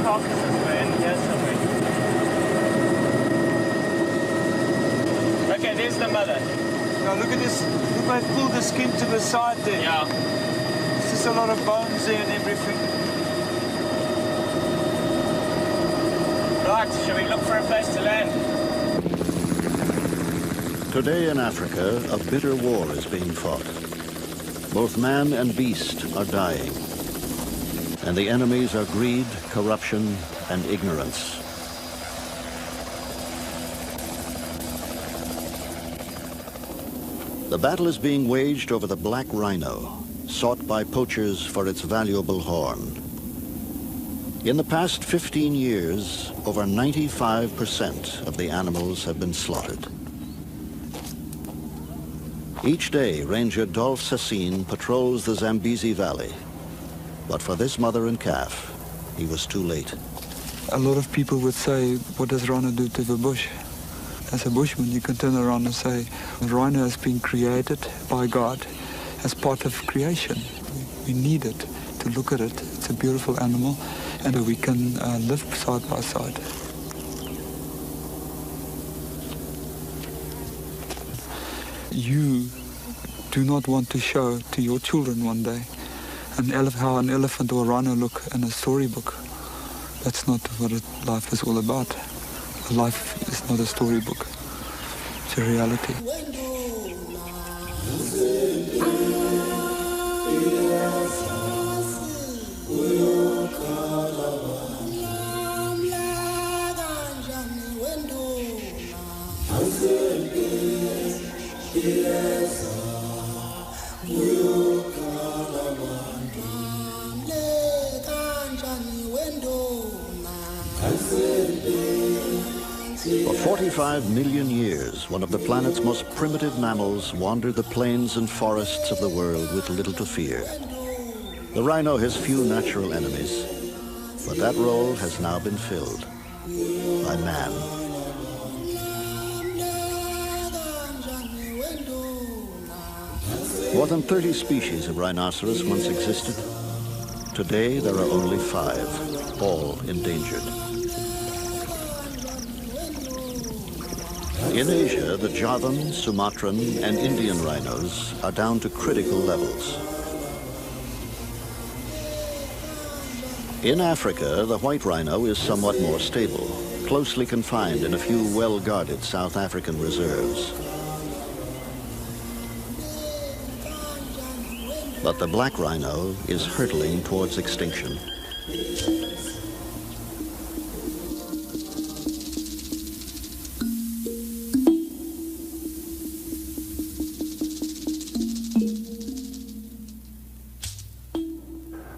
carcasses were in here somewhere. Okay, there's the mother. Now look at this. Look, they've pulled the skin to the side there. Yeah. There's just a lot of bones there and everything. Right, shall we look for a place to land? Today in Africa, a bitter war is being fought. Both man and beast are dying. And the enemies are greed, corruption, and ignorance. The battle is being waged over the black rhino, sought by poachers for its valuable horn. In the past 15 years, over 95% of the animals have been slaughtered. Each day, Ranger Dolph Sassine patrols the Zambezi Valley. But for this mother and calf, he was too late. A lot of people would say, what does rhino do to the bush? As a bushman, you can turn around and say, the rhino has been created by God as part of creation. We need it to look at it. It's a beautiful animal, and we can live side by side. You do not want to show to your children one day how an elephant or a rhino look in a storybook. That's not what life is all about. Life is not a storybook. It's a reality. For 45 million years, one of the planet's most primitive mammals wandered the plains and forests of the world with little to fear. The rhino has few natural enemies, but that role has now been filled by man. More than 30 species of rhinoceros once existed. Today, there are only 5, all endangered. In Asia, the Javan, Sumatran, and Indian rhinos are down to critical levels. In Africa, the white rhino is somewhat more stable, closely confined in a few well-guarded South African reserves. But the black rhino is hurtling towards extinction.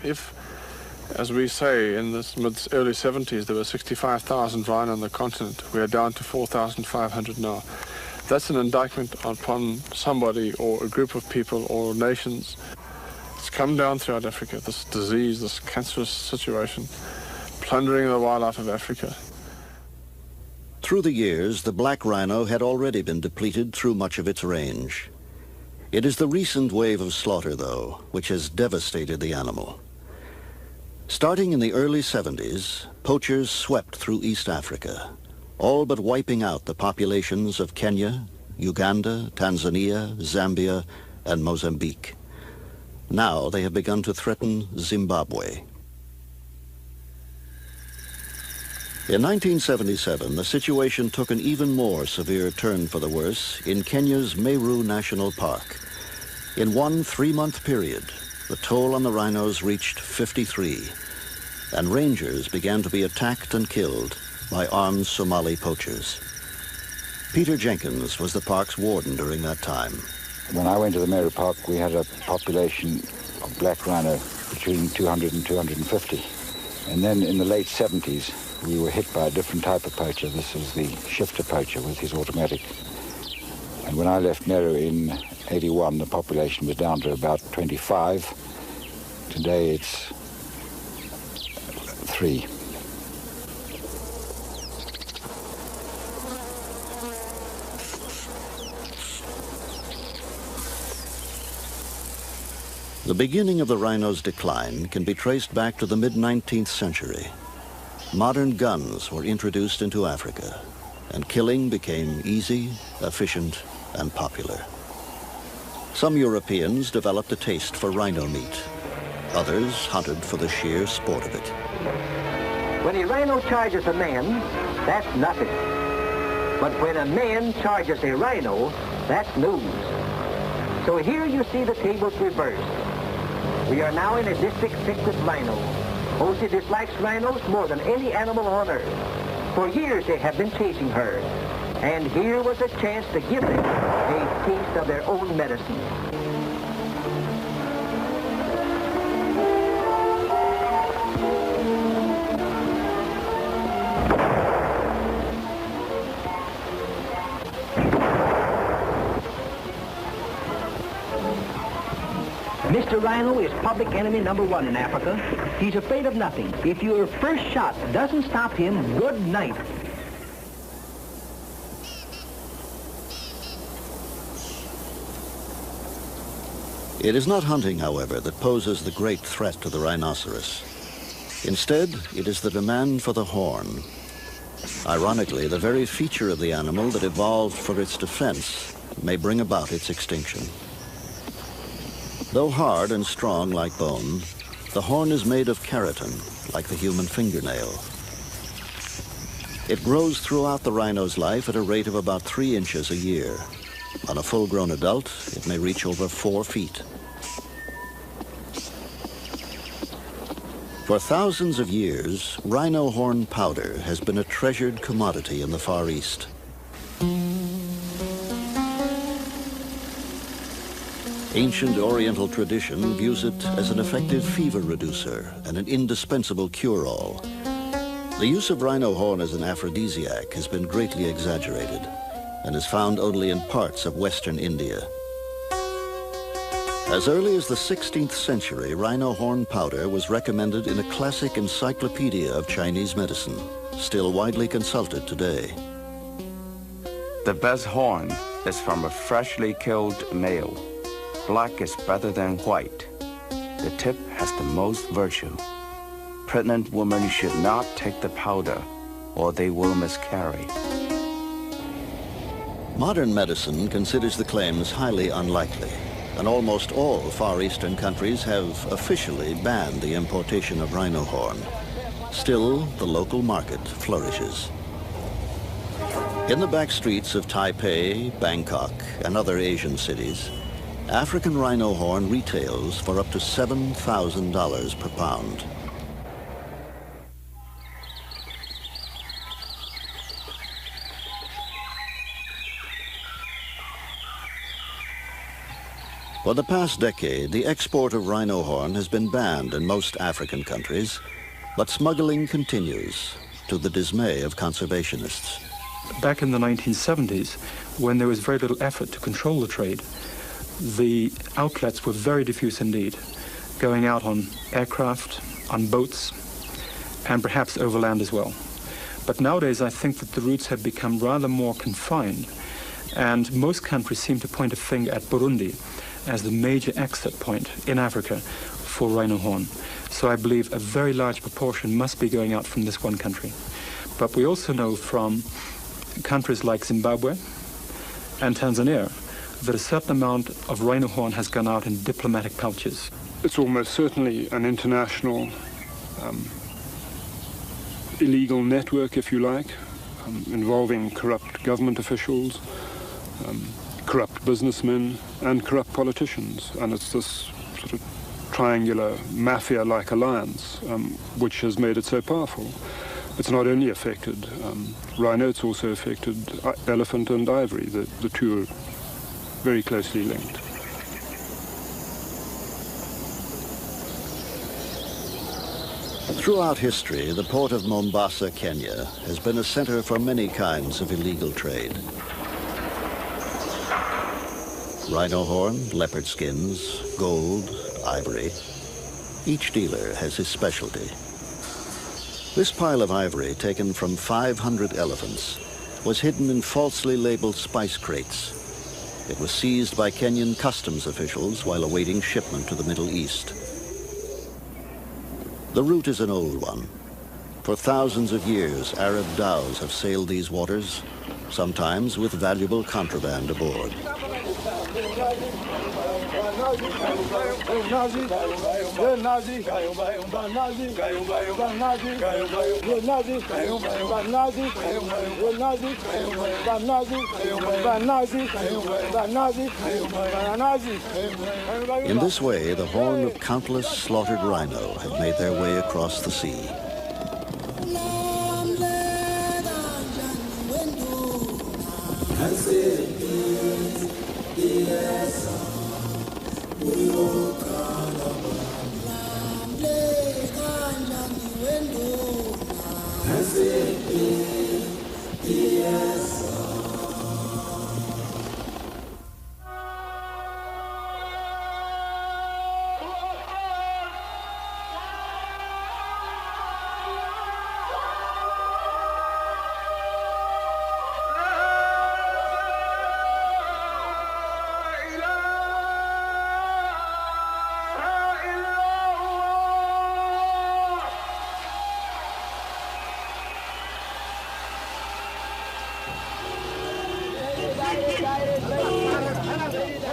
If, as we say, in the early 70s there were 65,000 rhino on the continent, we are down to 4,500 now. That's an indictment upon somebody or a group of people or nations. It's come down throughout Africa, this disease, this cancerous situation, plundering the wildlife of Africa. Through the years, the black rhino had already been depleted through much of its range. It is the recent wave of slaughter, though, which has devastated the animal. Starting in the early 70s, poachers swept through East Africa, all but wiping out the populations of Kenya, Uganda, Tanzania, Zambia, and Mozambique. Now they have begun to threaten Zimbabwe. In 1977, the situation took an even more severe turn for the worse in Kenya's Meru National Park. In one 3-month period, the toll on the rhinos reached 53, and rangers began to be attacked and killed by armed Somali poachers. Peter Jenkins was the park's warden during that time. When I went to the Meru Park, we had a population of black rhino between 200 and 250. And then in the late 70s, we were hit by a different type of poacher. This was the shifter poacher with his automatic. And when I left Meru in 81, the population was down to about 25. Today it's 3. The beginning of the rhino's decline can be traced back to the mid-19th century. modern guns were introduced into Africa, and killing became easy, efficient, and popular. Some Europeans developed a taste for rhino meat. Others hunted for the sheer sport of it. When a rhino charges a man, that's nothing. But when a man charges a rhino, that's news. So here you see the tables reversed. We are now in a district thick with rhino. Osi dislikes rhinos more than any animal on earth. For years they have been chasing her. And here was a chance to give them a taste of their own medicine. Mr. Rhino is public enemy #1 in Africa. He's afraid of nothing. If your first shot doesn't stop him, good night. It is not hunting, however, that poses the great threat to the rhinoceros. Instead, it is the demand for the horn. Ironically, the very feature of the animal that evolved for its defense may bring about its extinction. Though hard and strong like bone, the horn is made of keratin, like the human fingernail. It grows throughout the rhino's life at a rate of about 3 inches a year. On a full-grown adult, it may reach over 4 feet. For thousands of years, rhino horn powder has been a treasured commodity in the Far East. Ancient Oriental tradition views it as an effective fever reducer and an indispensable cure-all. The use of rhino horn as an aphrodisiac has been greatly exaggerated and is found only in parts of western India. As early as the 16th century, rhino horn powder was recommended in a classic encyclopedia of Chinese medicine, still widely consulted today. The best horn is from a freshly killed male. Black is better than white. The tip has the most virtue. Pregnant women should not take the powder or they will miscarry. Modern medicine considers the claims highly unlikely, and almost all Far Eastern countries have officially banned the importation of rhino horn. Still, the local market flourishes. In the back streets of Taipei, Bangkok, and other Asian cities, African rhino horn retails for up to $7,000 per pound. For the past decade, the export of rhino horn has been banned in most African countries, but smuggling continues, to the dismay of conservationists. Back in the 1970s, when there was very little effort to control the trade, the outlets were very diffuse indeed, going out on aircraft, on boats, and perhaps overland as well. But nowadays I think that the routes have become rather more confined, and most countries seem to point a finger at Burundi as the major exit point in Africa for rhino horn. So I believe a very large proportion must be going out from this one country. But we also know from countries like Zimbabwe and Tanzania that a certain amount of rhino horn has gone out in diplomatic pouches. It's almost certainly an international illegal network, if you like, involving corrupt government officials, corrupt businessmen, and corrupt politicians. And it's this sort of triangular mafia-like alliance which has made it so powerful. It's not only affected rhino, it's also affected elephant and ivory. The two are very closely linked. Throughout history, the port of Mombasa, Kenya, has been a center for many kinds of illegal trade. Rhino horn, leopard skins, gold, ivory. Each dealer has his specialty. This pile of ivory, taken from 500 elephants, was hidden in falsely labeled spice crates. It was seized by Kenyan customs officials while awaiting shipment to the Middle East. The route is an old one. For thousands of years, Arab dhows have sailed these waters, sometimes with valuable contraband aboard. In this way, the horn of countless slaughtered rhino had made their way across the sea.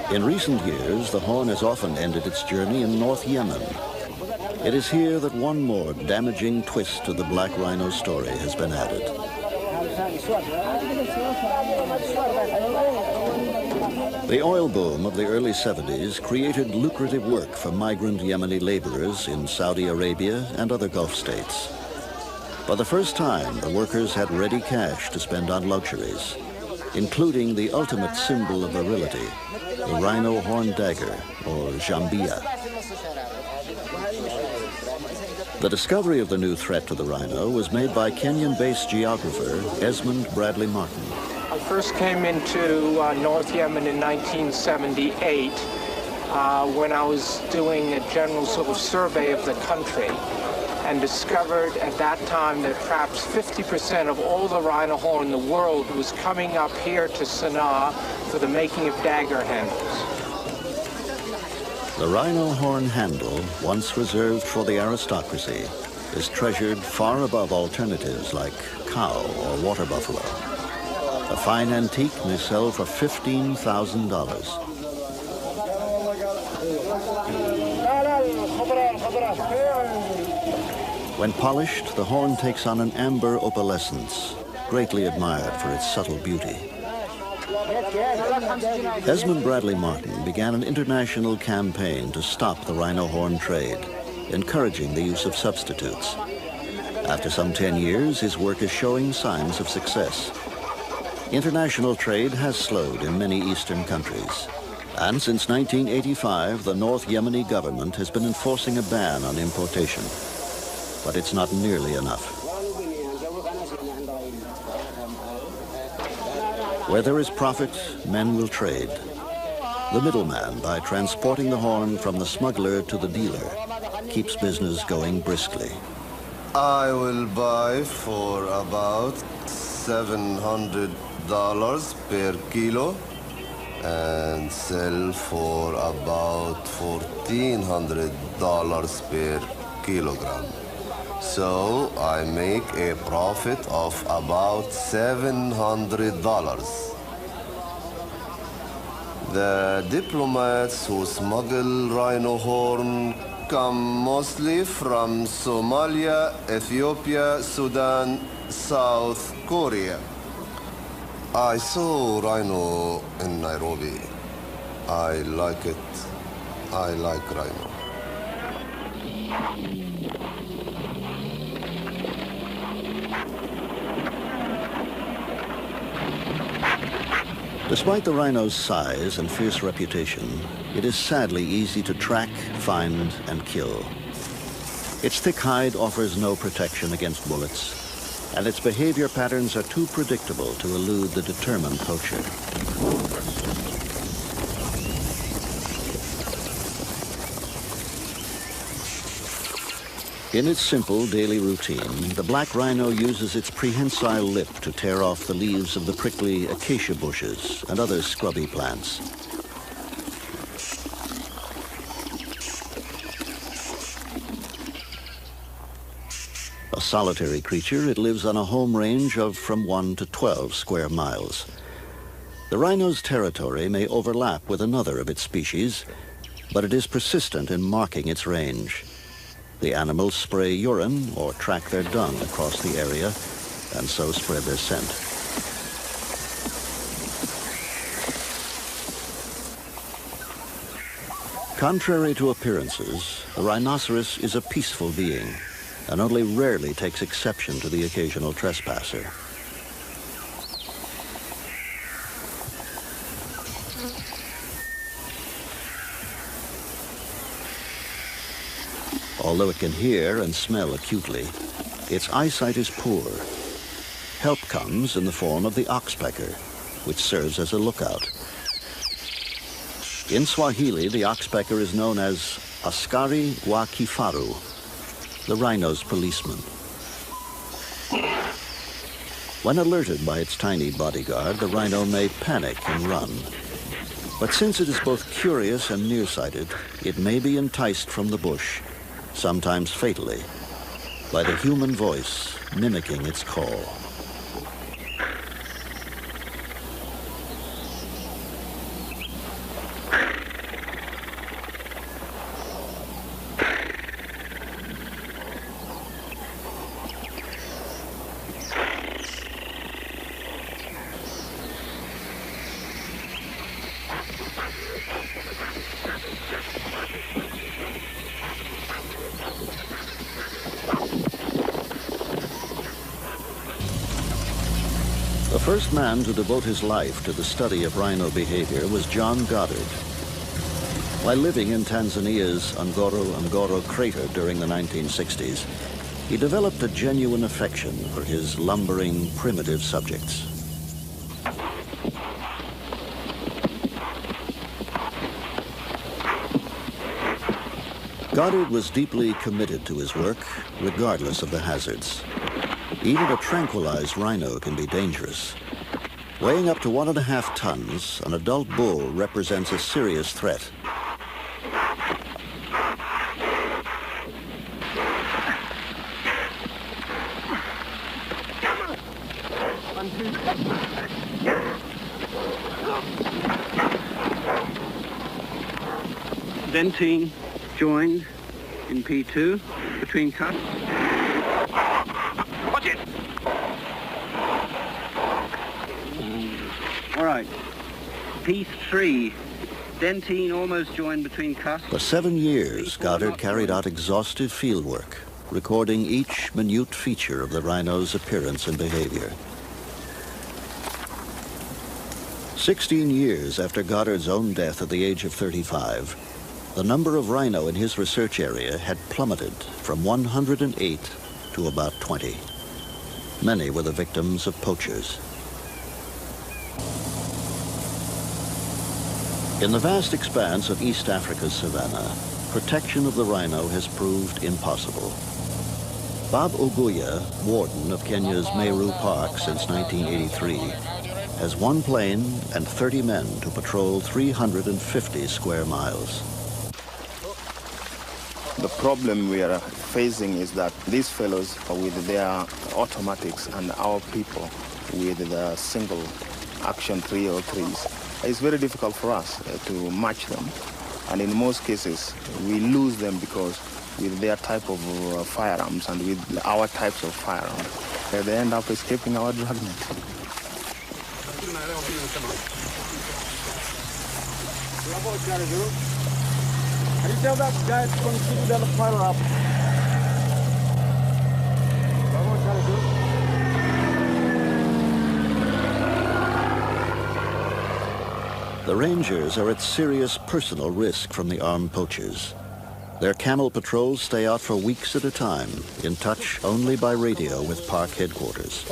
In recent years, the horn has often ended its journey in North Yemen. It is here that one more damaging twist to the black rhino story has been added. The oil boom of the early 70s created lucrative work for migrant Yemeni laborers in Saudi Arabia and other Gulf states. For the first time, the workers had ready cash to spend on luxuries, including the ultimate symbol of virility, the rhino horn dagger, or jambia. The discovery of the new threat to the rhino was made by Kenyan-based geographer Esmond Bradley Martin. I first came into North Yemen in 1978 when I was doing a general sort of survey of the country, and discovered at that time that perhaps 50% of all the rhino horn in the world was coming up here to Sana'a for the making of dagger handles. The rhino horn handle, once reserved for the aristocracy, is treasured far above alternatives like cow or water buffalo. A fine antique may sell for $15,000. When polished, the horn takes on an amber opalescence, greatly admired for its subtle beauty. Esmond Bradley Martin began an international campaign to stop the rhino horn trade, encouraging the use of substitutes. After some 10 years, his work is showing signs of success. International trade has slowed in many eastern countries. And since 1985, the North Yemeni government has been enforcing a ban on importation. But it's not nearly enough. Where there is profit, men will trade. The middleman, by transporting the horn from the smuggler to the dealer, keeps business going briskly. I will buy for about $700 per kilo and sell for about $1,400 per kilogram. So I make a profit of about $700. The diplomats who smuggle rhino horn come mostly from Somalia, Ethiopia, Sudan, South Korea. I saw rhino in Nairobi. I like it. I like rhino. Despite the rhino's size and fierce reputation, it is sadly easy to track, find, and kill. Its thick hide offers no protection against bullets, and its behavior patterns are too predictable to elude the determined poacher. In its simple daily routine, the black rhino uses its prehensile lip to tear off the leaves of the prickly acacia bushes and other scrubby plants. A solitary creature, it lives on a home range of from 1 to 12 square miles. The rhino's territory may overlap with another of its species, but it is persistent in marking its range. The animals spray urine or track their dung across the area and so spread their scent. Contrary to appearances, the rhinoceros is a peaceful being and only rarely takes exception to the occasional trespasser. Although it can hear and smell acutely, its eyesight is poor. Help comes in the form of the oxpecker, which serves as a lookout. In Swahili, the oxpecker is known as askari wa kifaru, the rhino's policeman. When alerted by its tiny bodyguard, the rhino may panic and run. But since it is both curious and nearsighted, it may be enticed from the bush, sometimes fatally, by the human voice mimicking its call. The first man to devote his life to the study of rhino behavior was John Goddard. While living in Tanzania's Ngorongoro crater during the 1960s, he developed a genuine affection for his lumbering, primitive subjects. Goddard was deeply committed to his work, regardless of the hazards. Even a tranquilized rhino can be dangerous. Weighing up to 1.5 tons, an adult bull represents a serious threat. Dentine joined in P2 between cuts. Watch it! All right, P3, dentine almost joined between cuts. For 7 years, Goddard carried out exhaustive field work, recording each minute feature of the rhino's appearance and behavior. 16 years after Goddard's own death at the age of 35, the number of rhino in his research area had plummeted from 108 to about 20. Many were the victims of poachers. In the vast expanse of East Africa's savanna, protection of the rhino has proved impossible. Bob Oguya, warden of Kenya's Meru Park since 1983, has 1 plane and 30 men to patrol 350 square miles. The problem we are facing is that these fellows with their automatics and our people with the single action 303s, it's very difficult for us to match them. And in most cases, we lose them because with their type of firearms and with our types of firearms, they end up escaping our dragnet. Can you tell that guy to continue down the fire up? The rangers are at serious personal risk from the armed poachers. Their camel patrols stay out for weeks at a time, in touch only by radio with park headquarters.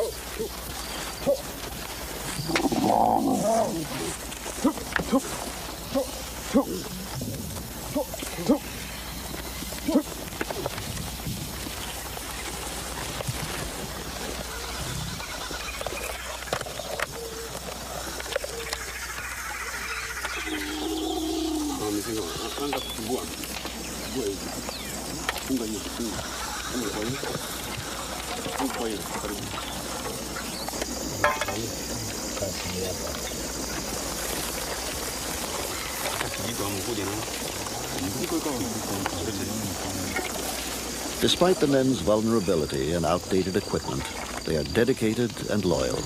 Despite the men's vulnerability and outdated equipment, they are dedicated and loyal,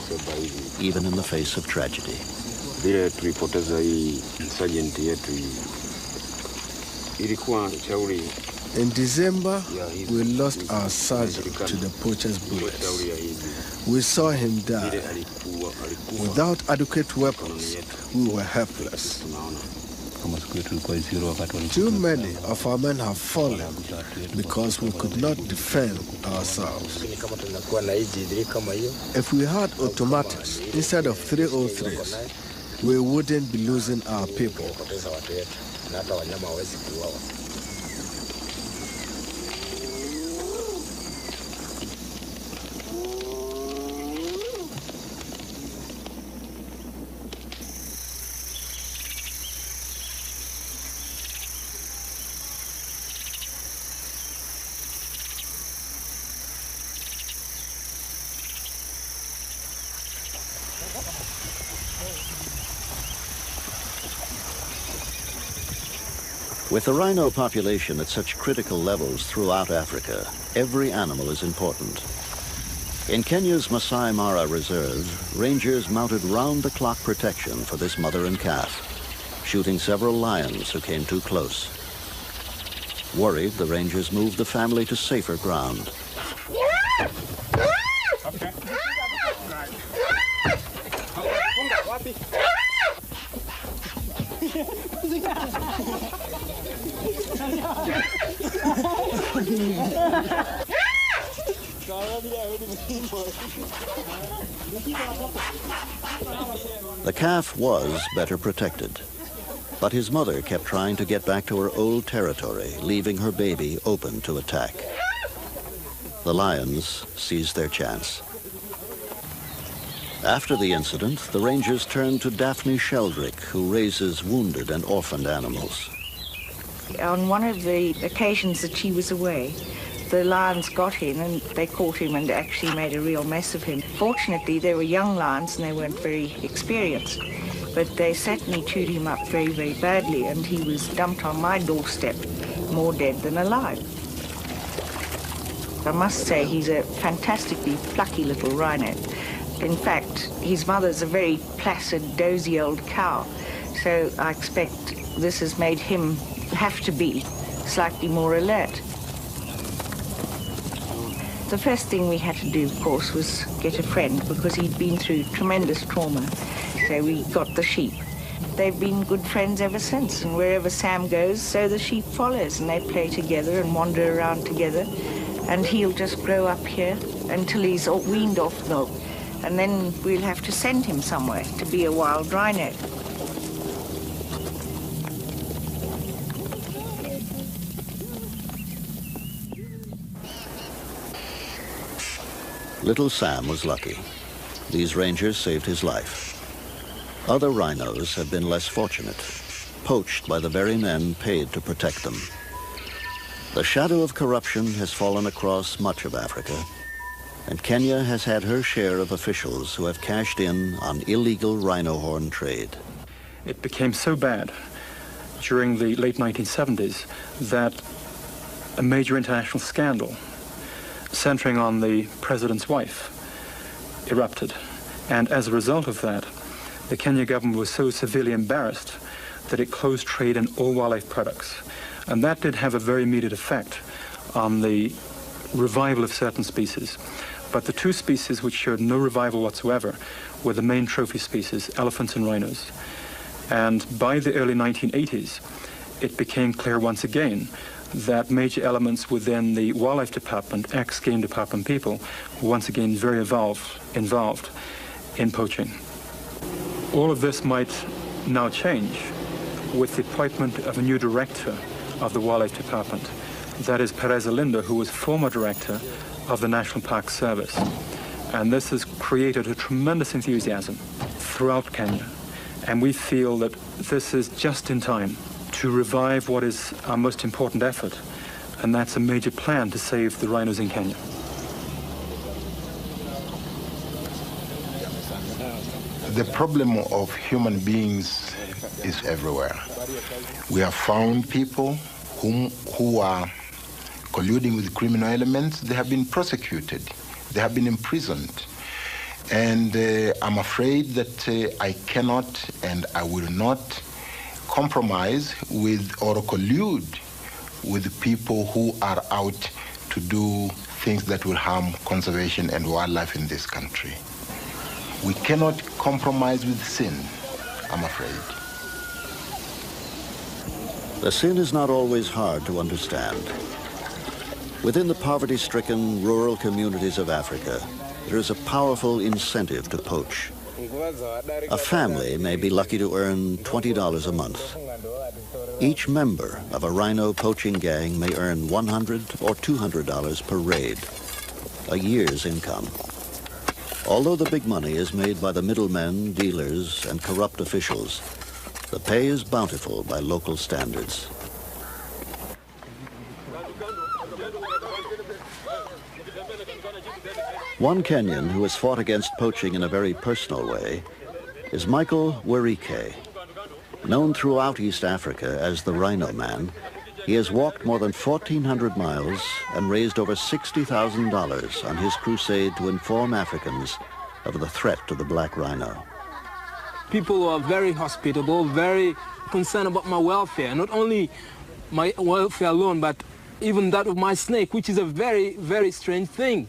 even in the face of tragedy. In December, we lost our sergeant to the poachers' bullets. We saw him die. Without adequate weapons, we were helpless. Too many of our men have fallen because we could not defend ourselves. If we had automatics instead of 303s, we wouldn't be losing our people. With the rhino population at such critical levels throughout Africa, every animal is important. In Kenya's Masai Mara Reserve, rangers mounted round-the-clock protection for this mother and calf, shooting several lions who came too close. Worried, the rangers moved the family to safer ground. The calf was better protected, but his mother kept trying to get back to her old territory, leaving her baby open to attack. The lions seized their chance. After the incident, the rangers turned to Daphne Sheldrick, who raises wounded and orphaned animals. On one of the occasions that she was away, the lions got in and they caught him and actually made a real mess of him. Fortunately, they were young lions and they weren't very experienced, but they certainly chewed him up very, very badly, and he was dumped on my doorstep, more dead than alive. I must say he's a fantastically plucky little rhino. In fact, his mother's a very placid, dozy old cow, so I expect this has made him have to be slightly more alert. The first thing we had to do, of course, was get a friend, because he'd been through tremendous trauma, so we got the sheep. They've been good friends ever since, and wherever Sam goes, so the sheep follows, and they play together and wander around together, and he'll just grow up here until he's weaned off milk, and then we'll have to send him somewhere to be a wild rhino. Little Sam was lucky. These rangers saved his life. Other rhinos have been less fortunate, poached by the very men paid to protect them. The shadow of corruption has fallen across much of Africa, and Kenya has had her share of officials who have cashed in on illegal rhino horn trade. It became so bad during the late 1970s that a major international scandal centering on the president's wife erupted. And as a result of that, the Kenya government was so severely embarrassed that it closed trade in all wildlife products. And that did have a very immediate effect on the revival of certain species. But the two species which showed no revival whatsoever were the main trophy species, elephants and rhinos. And by the early 1980s, it became clear once again that major elements within the Wildlife Department, ex-Game Department people, were once again very involved in poaching. All of this might now change with the appointment of a new director of the Wildlife Department. That is Pereza Linda, who was former director of the National Park Service. And this has created a tremendous enthusiasm throughout Kenya. And we feel that this is just in time to revive what is our most important effort, and that's a major plan to save the rhinos in Kenya. The problem of human beings is everywhere. We have found people who are colluding with criminal elements. They have been prosecuted. They have been imprisoned. And I'm afraid that I cannot and I will not compromise with or collude with people who are out to do things that will harm conservation and wildlife in this country. We cannot compromise with sin, I'm afraid. The sin is not always hard to understand. Within the poverty-stricken rural communities of Africa, there is a powerful incentive to poach. A family may be lucky to earn $20 a month. Each member of a rhino poaching gang may earn $100 or $200 per raid, a year's income. Although the big money is made by the middlemen, dealers, and corrupt officials, the pay is bountiful by local standards. One Kenyan who has fought against poaching in a very personal way is Michael Werike. Known throughout East Africa as the Rhino Man, he has walked more than 1,400 miles and raised over $60,000 on his crusade to inform Africans of the threat to the black rhino. People are very hospitable, very concerned about my welfare. Not only my welfare alone, but even that of my snake, which is a very, very strange thing.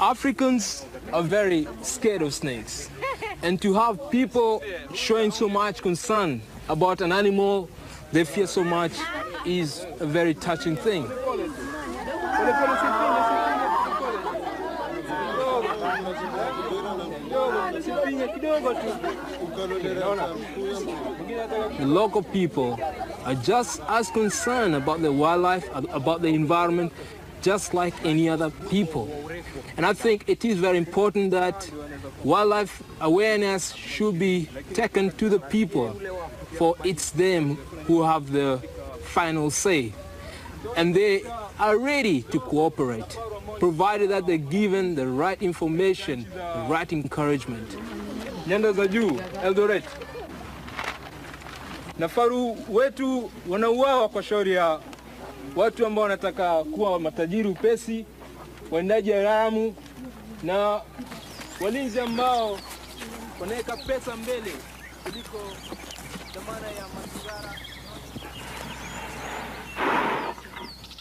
Africans are very scared of snakes. And to have people showing so much concern about an animal they fear so much is a very touching thing. The local people are just as concerned about the wildlife, about the environment, just like any other people. And I think it is very important that wildlife awareness should be taken to the people, for it's them who have the final say. And they are ready to cooperate, provided that they're given the right information, the right encouragement. Nyanda za juu, Eldoret. Nafaru wetu wanauawa kwa shauri ya watu ambao wanataka kuwa matajiri upesi, waendaji haramu na walinzi ambao wanaweka pesa mbele kuliko dhamana ya mazingira.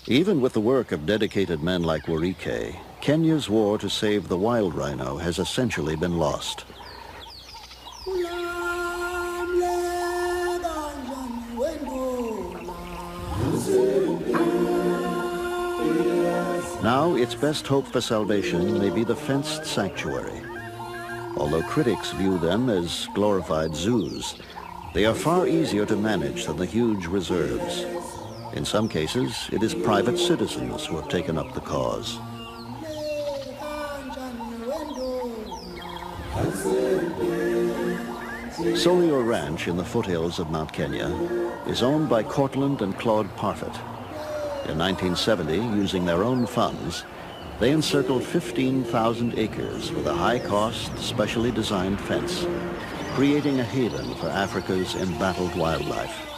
Even with the work of dedicated men like Werike, Kenya's war to save the wild rhino has essentially been lost. Now, its best hope for salvation may be the fenced sanctuary. Although critics view them as glorified zoos, they are far easier to manage than the huge reserves. In some cases, it is private citizens who have taken up the cause. Solio Ranch in the foothills of Mount Kenya is owned by Cortland and Claude Parfit. In 1970, using their own funds, they encircled 15,000 acres with a high-cost, specially designed fence, creating a haven for Africa's embattled wildlife.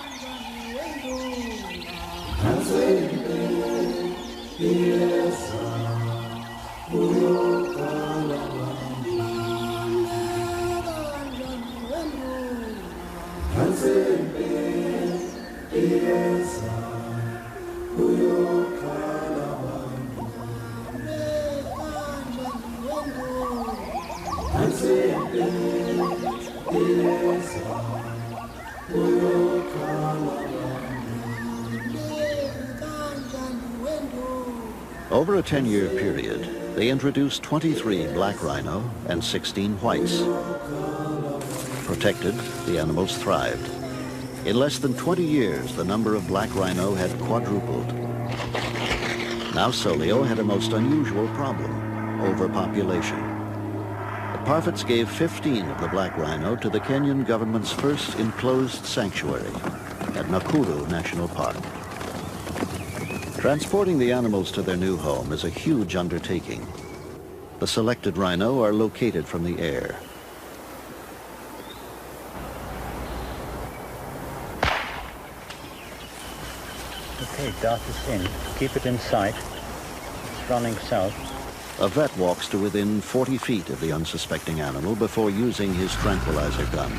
Over a 10-year period, they introduced 23 black rhino and 16 whites. Protected, the animals thrived. In less than 20 years, the number of black rhino had quadrupled. Now Solio had a most unusual problem: overpopulation. The Parfits gave 15 of the black rhino to the Kenyan government's first enclosed sanctuary at Nakuru National Park. Transporting the animals to their new home is a huge undertaking. The selected rhino are located from the air. Okay, dart is in. Keep it in sight. It's running south. A vet walks to within 40 feet of the unsuspecting animal before using his tranquilizer gun.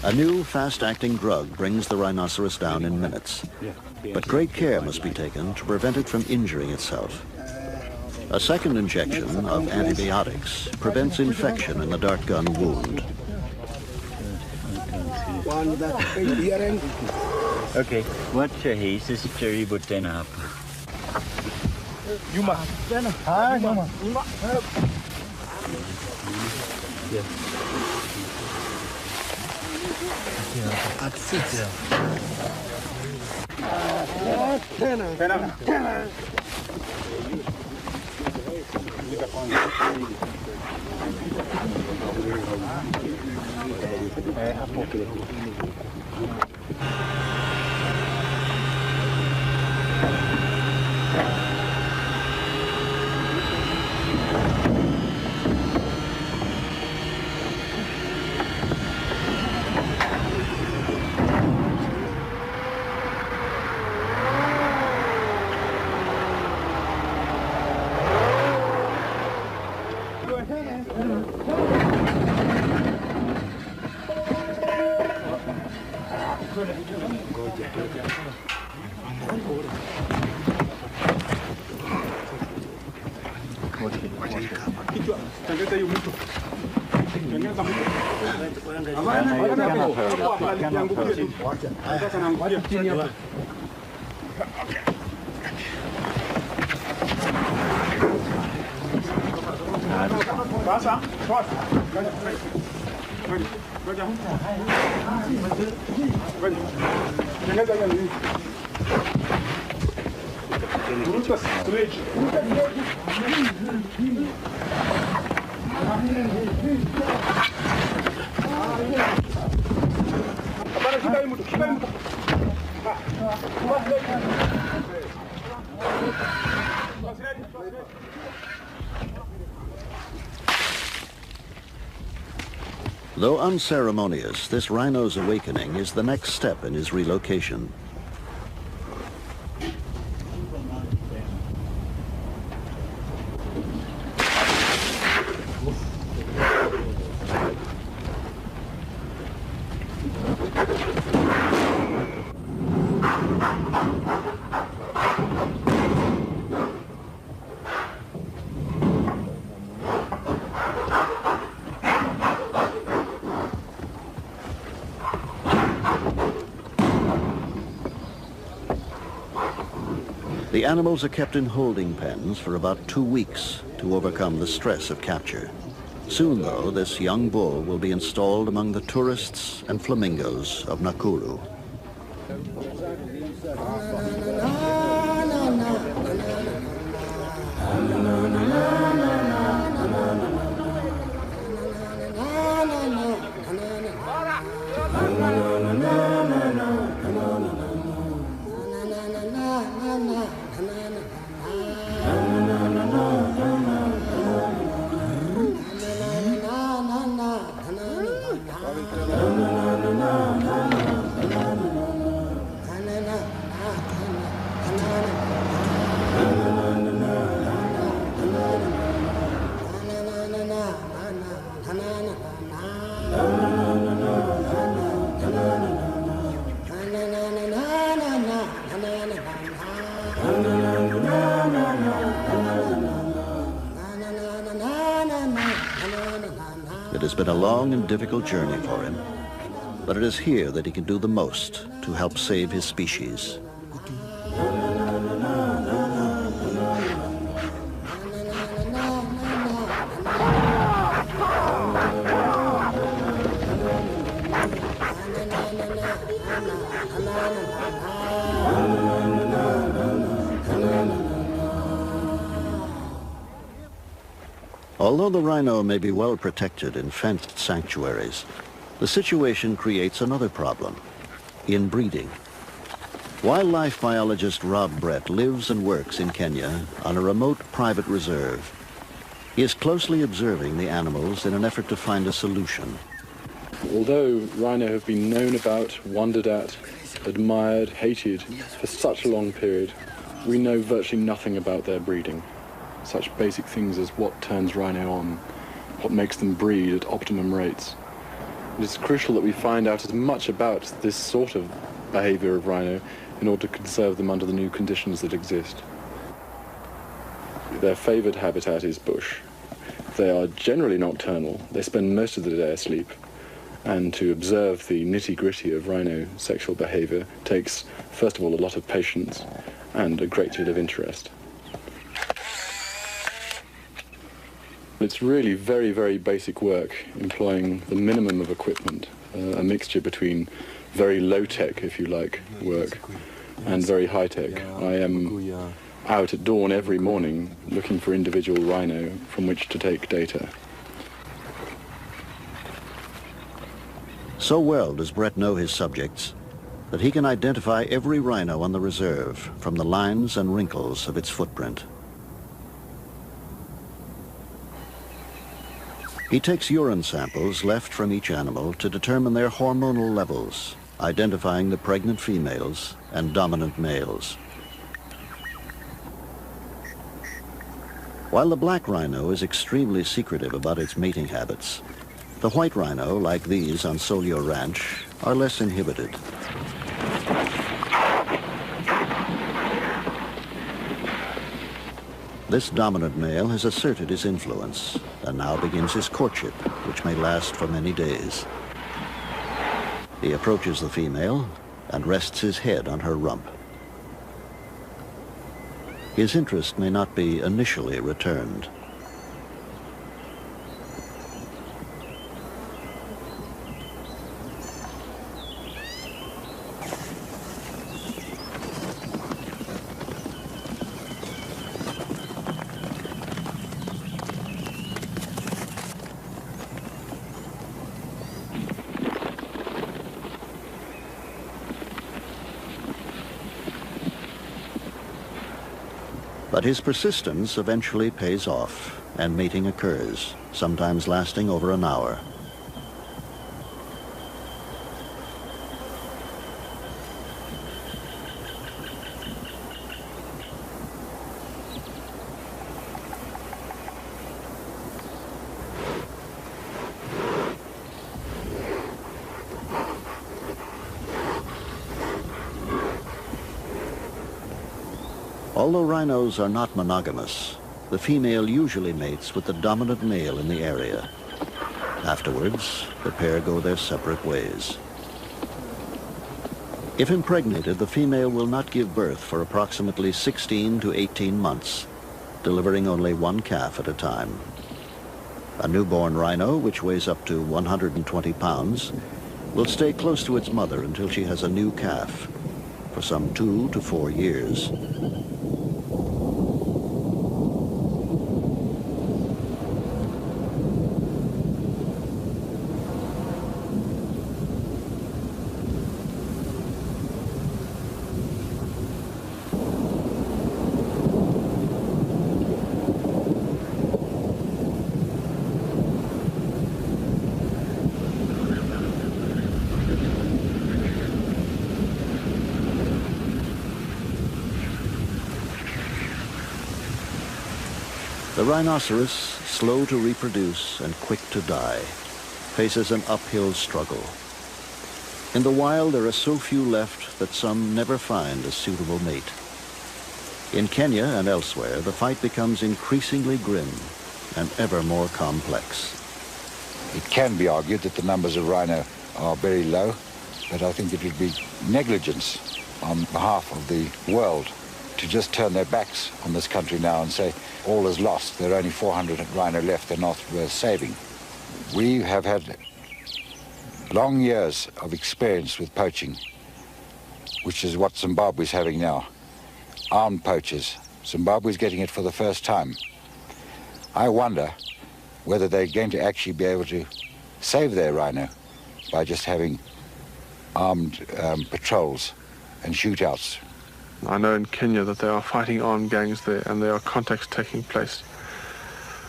A new fast-acting drug brings the rhinoceros down in minutes, but great care must be taken to prevent it from injuring itself. A second injection of antibiotics prevents infection in the dart gun wound. Okay, what is this cherry button up? Though unceremonious, this rhino's awakening is the next step in his relocation. The animals are kept in holding pens for about 2 weeks to overcome the stress of capture. Soon, though, this young bull will be installed among the tourists and flamingos of Nakuru. It has been a long and difficult journey for him, but it is here that he can do the most to help save his species. Although the rhino may be well protected in fenced sanctuaries, the situation creates another problem: inbreeding. Wildlife biologist Rob Brett lives and works in Kenya on a remote private reserve. He is closely observing the animals in an effort to find a solution. Although rhino have been known about, wondered at, admired, hated for such a long period, we know virtually nothing about their breeding. Such basic things as what turns rhino on, what makes them breed at optimum rates. It is crucial that we find out as much about this sort of behavior of rhino in order to conserve them under the new conditions that exist. Their favored habitat is bush. They are generally nocturnal. They spend most of the day asleep. And to observe the nitty-gritty of rhino sexual behavior takes, first of all, a lot of patience and a great deal of interest. It's really very, very basic work, employing the minimum of equipment, a mixture between very low-tech, if you like, work and very high-tech. I am out at dawn every morning looking for individual rhino from which to take data. So well does Brett know his subjects that he can identify every rhino on the reserve from the lines and wrinkles of its footprint. He takes urine samples left from each animal to determine their hormonal levels, identifying the pregnant females and dominant males. While the black rhino is extremely secretive about its mating habits, the white rhino, like these on Solio Ranch, are less inhibited. This dominant male has asserted his influence and now begins his courtship, which may last for many days. He approaches the female and rests his head on her rump. His interest may not be initially returned. But his persistence eventually pays off, and mating occurs, sometimes lasting over an hour. Although rhinos are not monogamous, the female usually mates with the dominant male in the area. Afterwards, the pair go their separate ways. If impregnated, the female will not give birth for approximately 16 to 18 months, delivering only one calf at a time. A newborn rhino, which weighs up to 120 pounds, will stay close to its mother until she has a new calf, for some 2 to 4 years. The rhinoceros, slow to reproduce and quick to die, faces an uphill struggle. In the wild, there are so few left that some never find a suitable mate. In Kenya and elsewhere, the fight becomes increasingly grim and ever more complex. It can be argued that the numbers of rhino are very low, but I think it would be negligence on behalf of the world to just turn their backs on this country now and say, all is lost, there are only 400 rhino left, they're not worth saving. We have had long years of experience with poaching, which is what Zimbabwe's having now. Armed poachers. Zimbabwe's getting it for the first time. I wonder whether they're going to actually be able to save their rhino by just having armed patrols and shootouts. I know in Kenya that there are fighting armed gangs there and there are contacts taking place.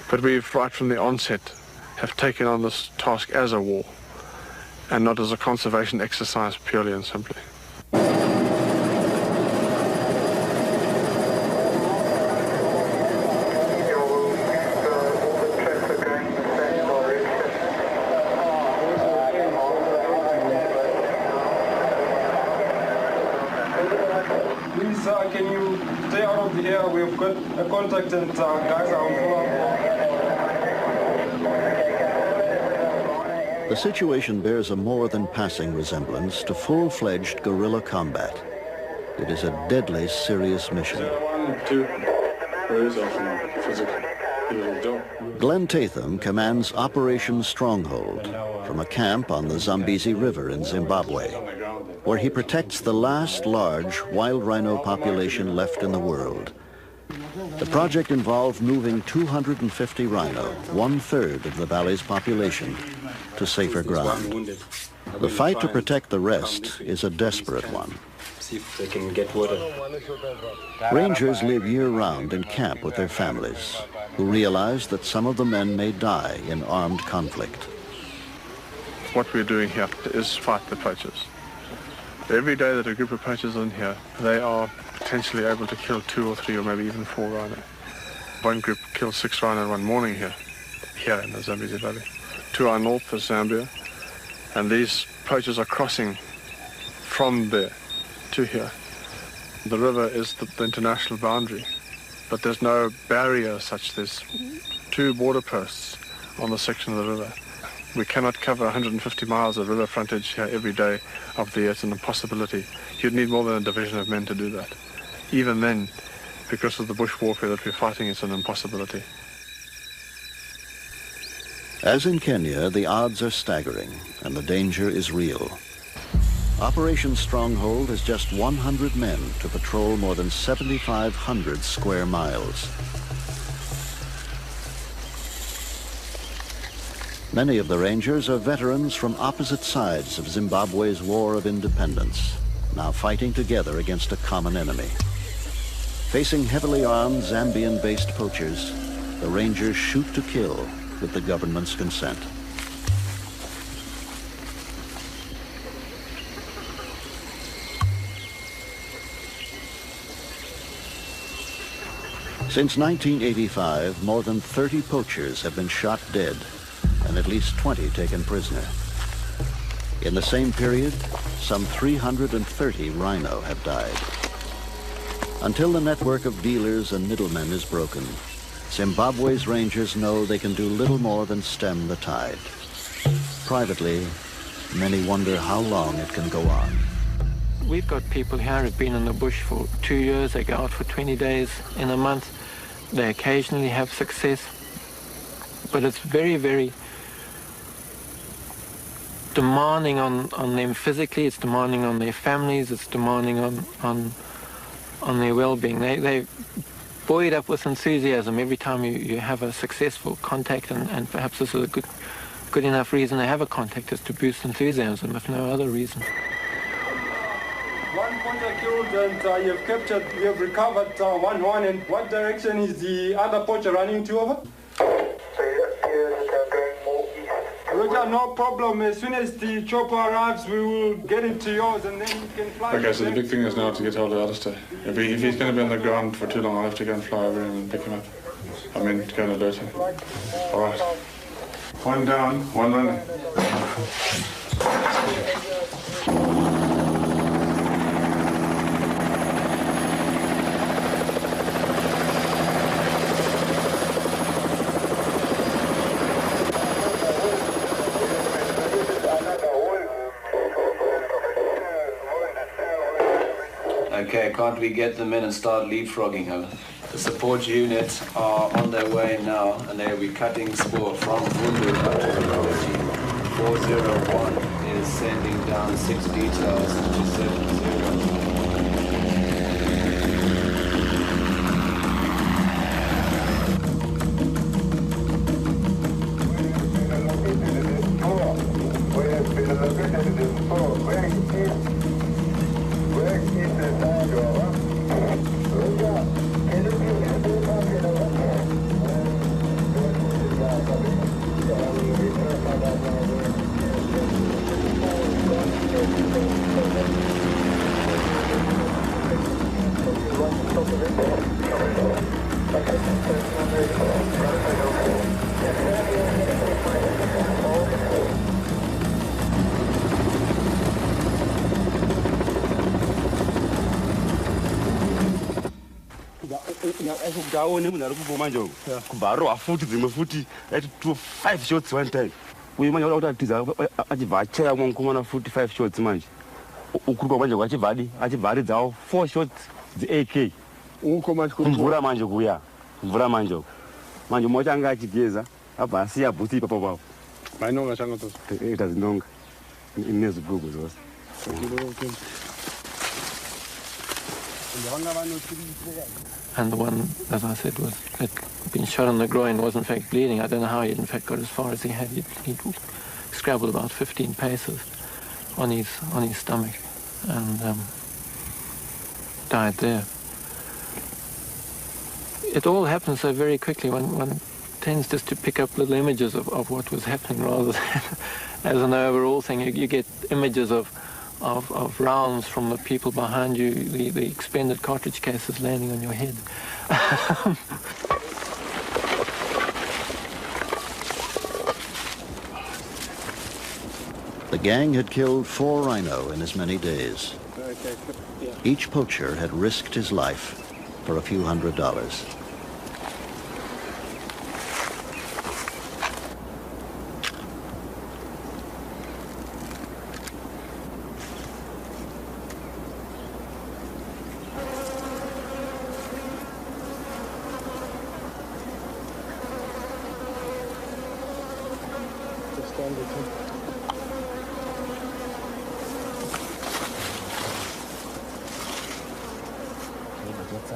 But we've, right from the onset, have taken on this task as a war and not as a conservation exercise purely and simply. Can you stay out of the air? We've got a contact and guys are on floor. The situation bears a more than passing resemblance to full-fledged guerrilla combat. It is a deadly serious mission. Glenn Tatham commands Operation Stronghold from a camp on the Zambezi River in Zimbabwe, where he protects the last large wild rhino population left in the world. The project involved moving 250 rhino, 1/3 of the valley's population, to safer ground. The fight to protect the rest is a desperate one. See if they can get water. Rangers live year-round in camp with their families, who realize that some of the men may die in armed conflict. What we're doing here is fight the poachers. Every day that a group of poachers are in here, they are potentially able to kill 2 or 3 or maybe even 4 rhino. One group killed 6 rhino one morning here in the Zambezi Valley. To our north is Zambia, and these poachers are crossing from there to here. The river is the international boundary, but there's no barrier as such. There's 2 border posts on the section of the river. We cannot cover 150 miles of river frontage here every day of the year. It's an impossibility. You'd need more than a division of men to do that. Even then, because of the bush warfare that we're fighting, it's an impossibility. As in Kenya, the odds are staggering and the danger is real. Operation Stronghold has just 100 men to patrol more than 7,500 square miles. Many of the Rangers are veterans from opposite sides of Zimbabwe's War of Independence, now fighting together against a common enemy. Facing heavily armed Zambian-based poachers, the Rangers shoot to kill with the government's consent. Since 1985, more than 30 poachers have been shot dead and at least 20 taken prisoner. In the same period, some 330 rhino have died. Until the network of dealers and middlemen is broken, Zimbabwe's rangers know they can do little more than stem the tide. Privately, many wonder how long it can go on. We've got people here who've been in the bush for 2 years. They go out for 20 days in a month. They occasionally have success, but it's very, very demanding on them physically. It's demanding on their families. It's demanding on their well-being. They buoyed up with enthusiasm every time you have a successful contact, and perhaps this is a good enough reason to have a contact, is to boost enthusiasm, if no other reason. One pointer killed, and you've captured, you've recovered one. And what direction is the other poacher running to over? Roger, no problem. As soon as the chopper arrives, we will get it to yours, and then you can fly. Okay, so the big thing is now to get hold of Alistair. If he's going to be on the ground for too long, I'll have to go and fly over him and pick him up. I mean, go and alert him. All right. One down, one running. Okay, can't we get them in and start leapfrogging her? The support units are on their way now, and they'll be cutting spoor from Vundu up to the 401 is sending down 6 details to 70. kubarwa futi dzimwe futi 5 shots one time uyu manje wada kutiza achibva achaya mwankumana futi 5 shots manje ukuruka manje achibva aridzawo 4 shots dzi-AK kumvura manje kuya kumvura manje mmoja anga achigeza abva asiya bhuti ipapo papo mainonga changu tozo tazinonga inezigugu zose And the one, as I said, had been shot in the groin, was in fact bleeding. I don't know how he in fact got as far as he had. He'd scrabbled about 15 paces on his stomach and died there. It all happened so very quickly. One tends just to pick up little images of what was happening rather than as an overall thing. You get images of rounds from the people behind you, the expended cartridge cases landing on your head. The gang had killed 4 rhino in as many days. Each poacher had risked his life for a few $100s.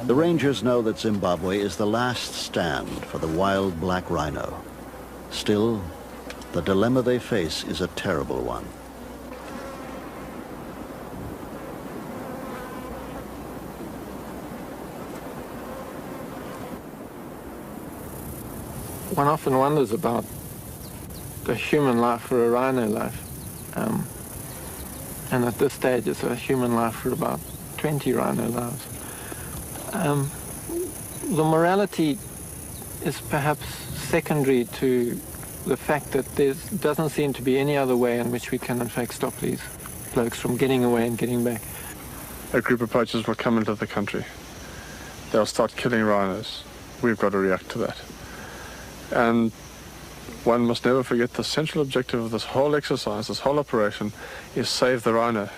The rangers know that Zimbabwe is the last stand for the wild black rhino. Still, the dilemma they face is a terrible one. One often wonders about the human life for a rhino life. And at this stage, it's a human life for about 20 rhino lives. The morality is perhaps secondary to the fact that there doesn't seem to be any other way in which we can in fact stop these blokes from getting away and getting back. A group of poachers will come into the country. They'll start killing rhinos. We've got to react to that. And one must never forget the central objective of this whole exercise, this whole operation, is save the rhino.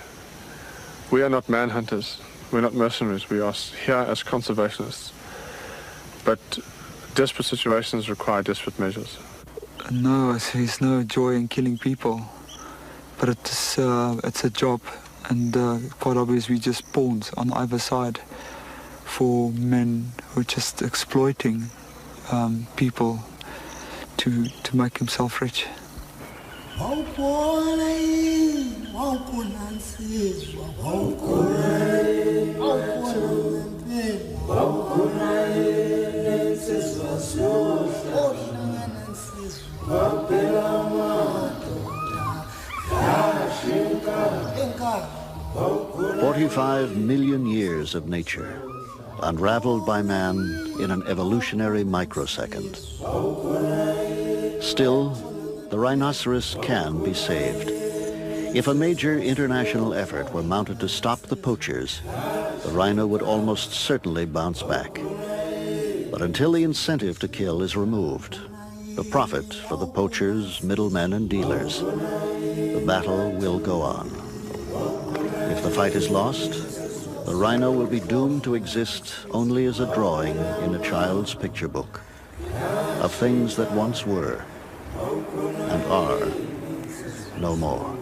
We are not manhunters. We're not mercenaries. We are here as conservationists. But desperate situations require desperate measures. No, there's no joy in killing people, but it's a job, and quite obviously we're just pawns on either side for men who are just exploiting people to make himself rich. "45 million years of nature, unraveled by man in an evolutionary microsecond. Still, the rhinoceros can be saved. If a major international effort were mounted to stop the poachers, the rhino would almost certainly bounce back. But until the incentive to kill is removed, the profit for the poachers, middlemen, and dealers, the battle will go on. If the fight is lost, the rhino will be doomed to exist only as a drawing in a child's picture book of things that once were and are no more."